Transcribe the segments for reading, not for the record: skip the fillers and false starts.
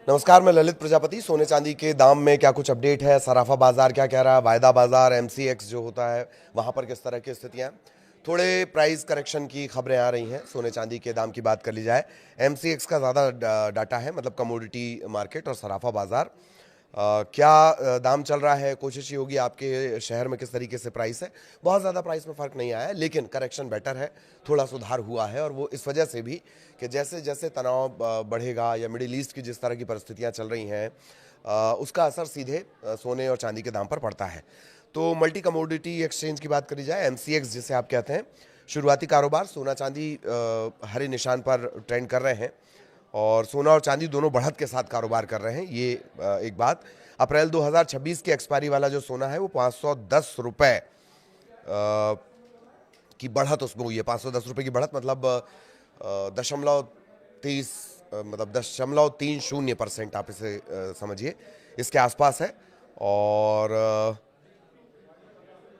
नमस्कार, मैं ललित प्रजापति। सोने चांदी के दाम में क्या कुछ अपडेट है, सराफा बाजार क्या कह रहा है, वायदा बाजार एमसीएक्स जो होता है वहां पर किस तरह की स्थितियां हैं। थोड़े प्राइस करेक्शन की खबरें आ रही हैं। सोने चांदी के दाम की बात कर ली जाए, एमसीएक्स का ज़्यादा डाटा है, मतलब कमोडिटी मार्केट और सराफा बाजार। क्या दाम चल रहा है, कोशिश ये होगी आपके शहर में किस तरीके से प्राइस है। बहुत ज़्यादा प्राइस में फ़र्क नहीं आया है, लेकिन करेक्शन बेटर है, थोड़ा सुधार हुआ है। और वो इस वजह से भी कि जैसे जैसे तनाव बढ़ेगा या मिडिल ईस्ट की जिस तरह की परिस्थितियाँ चल रही हैं, उसका असर सीधे सोने और चांदी के दाम पर पड़ता है। तो मल्टी कमोडिटी एक्सचेंज की बात करी जाए, एमसीएक्स जिसे आप कहते हैं, शुरुआती कारोबार सोना चांदी हरे निशान पर ट्रेंड कर रहे हैं और सोना और चांदी दोनों बढ़त के साथ कारोबार कर रहे हैं। ये एक बात। अप्रैल 2026 की एक्सपायरी वाला जो सोना है वो 510 रुपये की बढ़त उसमें हुई है। 510 रुपये की बढ़त मतलब 0.23 मतलब 0.30% आप इसे समझिए, इसके आसपास है। और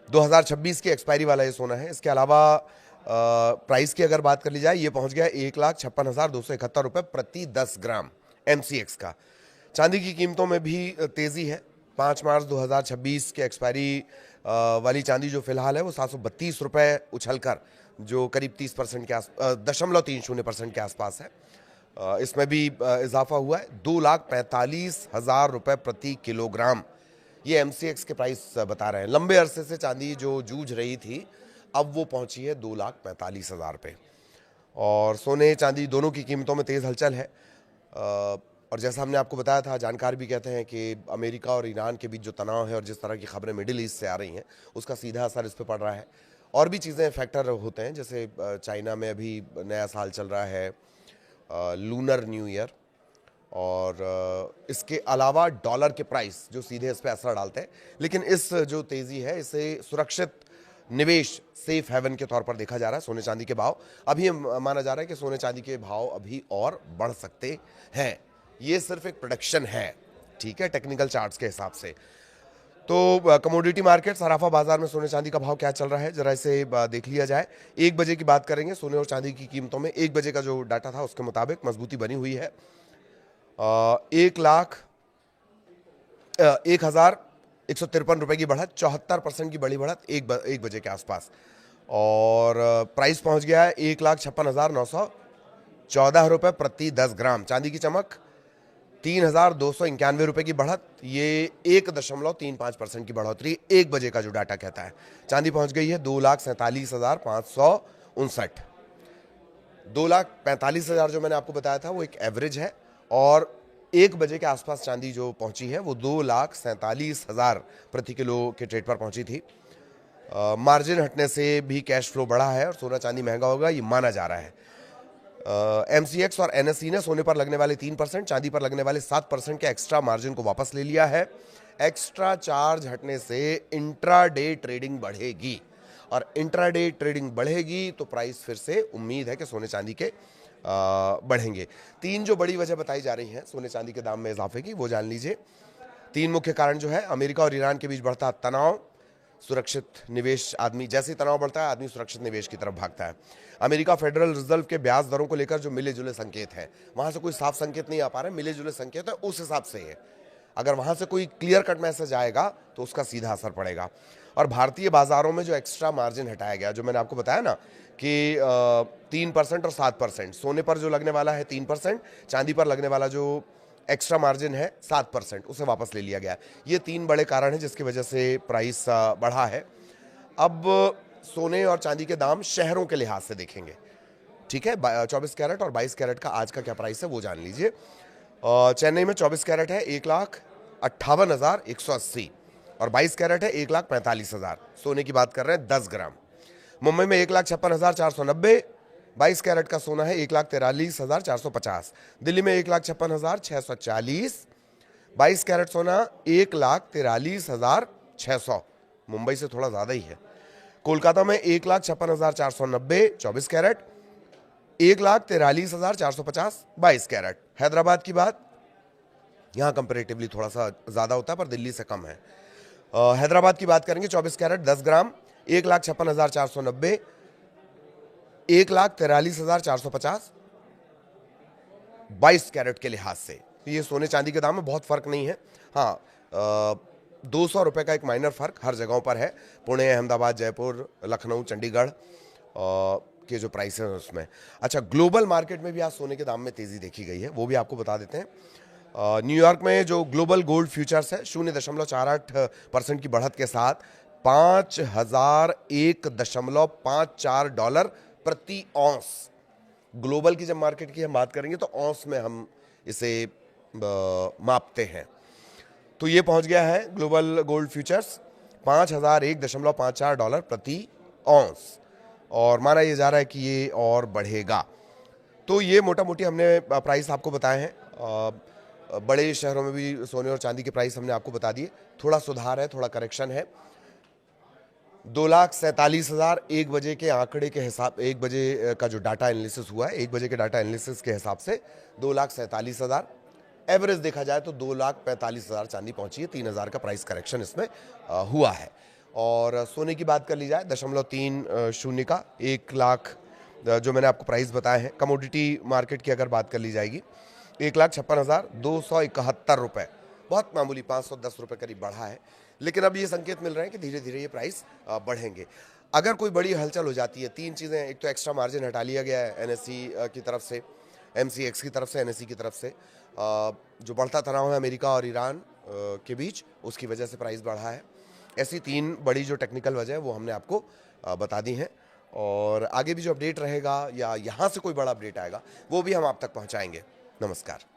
2026 की एक्सपायरी वाला ये सोना है। इसके अलावा प्राइस की अगर बात कर ली जाए, ये पहुंच गया 1,56,271 रुपये प्रति 10 ग्राम एमसीएक्स का। चांदी की कीमतों में भी तेजी है। 5 मार्च 2026 के एक्सपायरी वाली चांदी जो फिलहाल है वो 732 रुपये उछलकर, जो करीब 30% के 0.30% के आसपास है। इसमें भी इजाफा हुआ है। 2,45,000 रुपये प्रति किलोग्राम ये एमसीएक्स के प्राइस बता रहे हैं। लंबे अरसे से चांदी जो जूझ रही थी, अब वो पहुंची है 2,45,000 पे। और सोने चांदी दोनों की कीमतों में तेज़ हलचल है। और जैसा हमने आपको बताया था, जानकार भी कहते हैं कि अमेरिका और ईरान के बीच जो तनाव है और जिस तरह की खबरें मिडिल ईस्ट से आ रही हैं, उसका सीधा असर इस पे पड़ रहा है। और भी चीज़ें फैक्टर होते हैं, जैसे चाइना में अभी नया साल चल रहा है, लूनर न्यू ईयर। और इसके अलावा डॉलर के प्राइस जो सीधे इस पर असर डालते हैं। लेकिन इस जो तेज़ी है, इसे सुरक्षित निवेश, सेफ हेवन के तौर पर देखा जा रहा है। सोने चांदी के भाव अभी माना जा रहा है कि सोने चांदी के भाव अभी और बढ़ सकते हैं। ये सिर्फ एक प्रोडक्शन है, ठीक है, टेक्निकल चार्ट्स के हिसाब से। तो कमोडिटी मार्केट, सराफा बाजार में सोने चांदी का भाव क्या चल रहा है, जरा इसे देख लिया जाए। 1 बजे की बात करेंगे सोने और चांदी की कीमतों में। 1 बजे का जो डाटा था उसके मुताबिक मजबूती बनी हुई है। 1,01,153 रुपए की बढ़त, 74% की बड़ी बढ़त 1 बजे के आसपास। और प्राइस पहुंच गया है 1,56,914 रुपये प्रति 10 ग्राम। चांदी की चमक 3,291 रुपये की बढ़त, ये 1.35% की बढ़ोतरी 1 बजे का जो डाटा कहता है। चांदी पहुंच गई है 2,47,559। 2,45,000 जो मैंने आपको बताया था वो एक एवरेज है। और 1 बजे के आसपास चांदी जो पहुंची है वो 2,47,000 प्रति किलो के ट्रेड पर पहुंची थी। मार्जिन हटने से भी कैश फ्लो बढ़ा है और सोना चांदी महंगा होगा ये माना जा रहा है। एमसीएक्स और एनएसई ने सोने पर लगने वाले 3%, चांदी पर लगने वाले 7% के एक्स्ट्रा मार्जिन को वापस ले लिया है। एक्स्ट्रा चार्ज हटने से इंट्राडे ट्रेडिंग बढ़ेगी, और इंट्राडे ट्रेडिंग बढ़ेगी तो प्राइस फिर से उम्मीद है कि सोने चांदी के बढ़ेंगे। 3 जो बड़ी वजह बताई जा रही हैं सोने चांदी के दाम में इजाफे की, वो जान लीजिए। 3 मुख्य कारण जो है, अमेरिका और ईरान के बीच बढ़ता तनाव, सुरक्षित निवेश, आदमी जैसे ही तनाव बढ़ता है आदमी सुरक्षित निवेश की तरफ भागता है। अमेरिका फेडरल रिजर्व के ब्याज दरों को लेकर जो मिले जुले संकेत हैं, वहां से कोई साफ संकेत नहीं आ पा रहे, मिले जुले संकेत है, उस हिसाब से है। अगर वहां से कोई क्लियर कट मैसेज आएगा तो उसका सीधा असर पड़ेगा। और भारतीय बाजारों में जो एक्स्ट्रा मार्जिन हटाया गया, जो मैंने आपको बताया ना कि 3% और 7%, सोने पर जो लगने वाला है 3%, चांदी पर लगने वाला जो एक्स्ट्रा मार्जिन है 7%, उसे वापस ले लिया गया। ये 3 बड़े कारण हैं जिसकी वजह से प्राइस बढ़ा है। अब सोने और चांदी के दाम शहरों के लिहाज से देखेंगे, ठीक है। 24 कैरेट और 22 कैरेट का आज का क्या प्राइस है वो जान लीजिए। चेन्नई में 24 कैरेट है 1,58,180 और 22 कैरेट है 1,45,000। सोने की बात कर रहे हैं 10 ग्राम। मुंबई में 1,56,490, 22 कैरेट का सोना है 1,43,450। दिल्ली में 1,56,640, 22 कैरेट सोना 1,43,600, मुंबई से थोड़ा ज़्यादा ही है। कोलकाता में 1,56,490, 24 कैरेट, 1,43,450, 22 कैरेट। हैदराबाद की बात, यहाँ कंपेरेटिवली थोड़ा सा ज़्यादा होता है पर दिल्ली से कम है। हैदराबाद की बात करेंगे 24 कैरेट 10 ग्राम, 1,56,490, 1,43,450, 22 कैरेट के लिहाज से। ये सोने चांदी के दाम में बहुत फ़र्क नहीं है। हाँ, 200 रुपये का एक माइनर फ़र्क हर जगहों पर है। पुणे, अहमदाबाद, जयपुर, लखनऊ, चंडीगढ़ के जो प्राइस हैं उसमें। अच्छा, ग्लोबल मार्केट में भी आज सोने के दाम में तेज़ी देखी गई है, वो भी आपको बता देते हैं। न्यूयॉर्क में जो ग्लोबल गोल्ड फ्यूचर्स है 0.48% की बढ़त के साथ $5,001.54 प्रति औंस। ग्लोबल की जब मार्केट की हम बात करेंगे तो औंस में हम इसे मापते हैं। तो ये पहुंच गया है ग्लोबल गोल्ड फ्यूचर्स $5,001.54 प्रति औंस, और माना यह जा रहा है कि ये और बढ़ेगा। तो ये मोटा मोटी हमने प्राइस आपको बताए हैं। बड़े शहरों में भी सोने और चांदी के प्राइस हमने आपको बता दिए। थोड़ा सुधार है, थोड़ा करेक्शन है। 2,47,000 1 बजे के आंकड़े के हिसाब, 1 बजे का जो डाटा एनालिसिस हुआ है, 1 बजे के डाटा एनालिसिस के हिसाब से 2,47,000। एवरेज देखा जाए तो 2,45,000 चांदी पहुंची है। 3,000 का प्राइस करेक्शन इसमें हुआ है। और सोने की बात कर ली जाए 0.30 का 1 लाख जो मैंने आपको प्राइस बताए हैं। कमोडिटी मार्केट की अगर बात कर ली जाएगी 1,56,271 रुपये, बहुत मामूली 510 रुपये करीब बढ़ा है। लेकिन अब ये संकेत मिल रहे हैं कि धीरे धीरे ये प्राइस बढ़ेंगे। अगर कोई बड़ी हलचल हो जाती है, 3 चीज़ें, एक तो एक्स्ट्रा मार्जिन हटा लिया गया है एनएसई की तरफ से, एमसीएक्स की तरफ से, एनएसई की तरफ से। जो बढ़ता तनाव है अमेरिका और ईरान के बीच, उसकी वजह से प्राइस बढ़ा है। ऐसी 3 बड़ी जो टेक्निकल वजह है वो हमने आपको बता दी हैं। और आगे भी जो अपडेट रहेगा या यहाँ से कोई बड़ा अपडेट आएगा वो भी हम आप तक पहुँचाएंगे। नमस्कार।